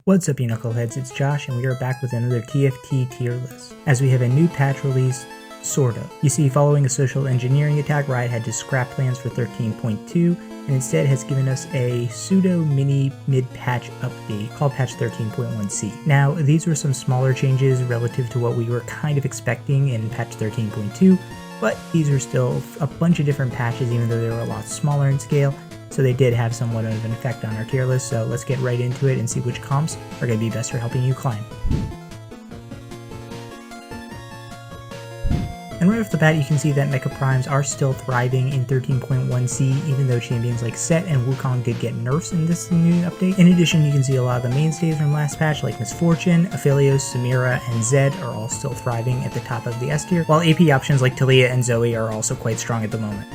What's up, you knuckleheads? It's Josh, and we are back with another TFT tier list, as we have a new patch release, sort of. You see, following a social engineering attack, Riot had to scrap plans for 13.2, and instead has given us a pseudo mini mid-patch update called patch 13.1c. Now, these were some smaller changes relative to what we were kind of expecting in patch 13.2, but these are still a bunch of different patches, even though they were a lot smaller in scale. So they did have somewhat of an effect on our tier list, so let's get right into it and see which comps are going to be best for helping you climb. And right off the bat, you can see that Mecha Primes are still thriving in 13.1c, even though champions like Set and Wukong did get nerfs in this new update. In addition, you can see a lot of the mainstays from last patch, like Misfortune, Aphelios, Samira, and Zed are all still thriving at the top of the S tier, while AP options like Taliyah and Zoe are also quite strong at the moment.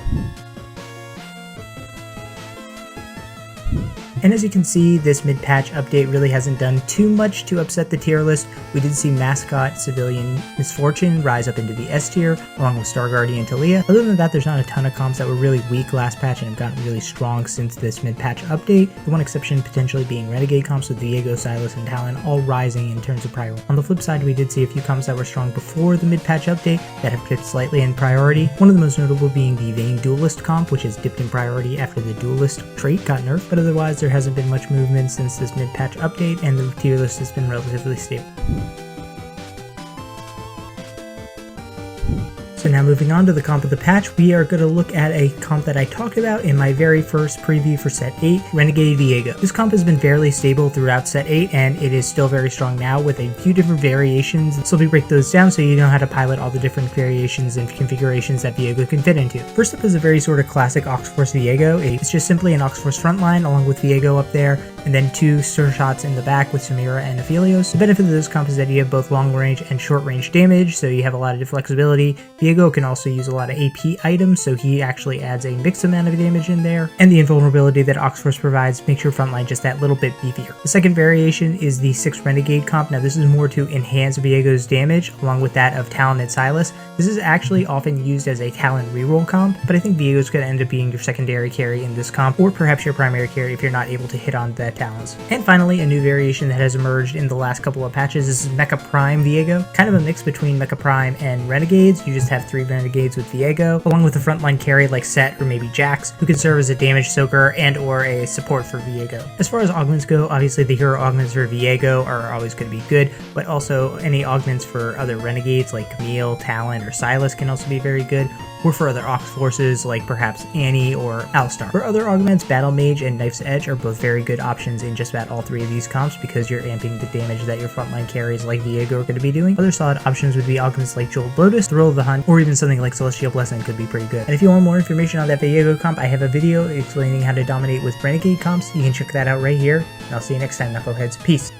And as you can see, this mid-patch update really hasn't done too much to upset the tier list. We did see Mascot, Civilian, Misfortune rise up into the S tier, along with Star Guardian and Taliyah. Other than that, there's not a ton of comps that were really weak last patch and have gotten really strong since this mid-patch update. The one exception potentially being Renegade comps with Viego, Sylas, and Talon all rising in terms of priority. On the flip side, we did see a few comps that were strong before the mid-patch update that have dipped slightly in priority. One of the most notable being the Vayne Duelist comp, which has dipped in priority after the Duelist trait got nerfed, but otherwise there hasn't been much movement since this mid-patch update, and the tier list has been relatively stable. So now moving on to the comp of the patch, we are going to look at a comp that I talked about in my very first preview for Set 8, Renegade Viego. This comp has been fairly stable throughout Set 8, and it is still very strong now with a few different variations. So we break those down so you know how to pilot all the different variations and configurations that Viego can fit into. First up is a very sort of classic Oxforce Viego. It's just simply an Oxforce frontline along with Viego up there, and then two Sir Shots in the back with Samira and Aphelios. The benefit of this comp is that you have both long range and short range damage, so you have a lot of flexibility. Viego can also use a lot of AP items, so he actually adds a mixed amount of damage in there, and the invulnerability that Oxforce provides makes your frontline just that little bit beefier. The second variation is the 6 Renegade comp. Now this is more to enhance Viego's damage, along with that of Talon and Sylas. This is actually often used as a Talon reroll comp, but I think Viego's going to end up being your secondary carry in this comp, or perhaps your primary carry if you're not able to hit on the Talons. And finally, a new variation that has emerged in the last couple of patches is Mecha Prime Viego, kind of a mix between Mecha Prime and Renegades. You just have 3 Renegades with Viego, along with a frontline carry like Set or maybe Jax, who can serve as a damage soaker and or a support for Viego. As far as augments go, obviously the hero augments for Viego are always going to be good, but also any augments for other Renegades like Camille, Talon, or Sylas can also be very good, or for other Ox forces like perhaps Annie or Alistar. For other augments, Battle Mage and Knife's Edge are both very good options in just about all 3 of these comps because you're amping the damage that your frontline carries like Viego are going to be doing. Other solid options would be augments like Jeweled Lotus, Thrill of the Hunt, or even something like Celestial Blessing could be pretty good. And if you want more information on that Viego comp, I have a video explaining how to dominate with Renegade comps. You can check that out right here, and I'll see you next time, knuckleheads. Peace!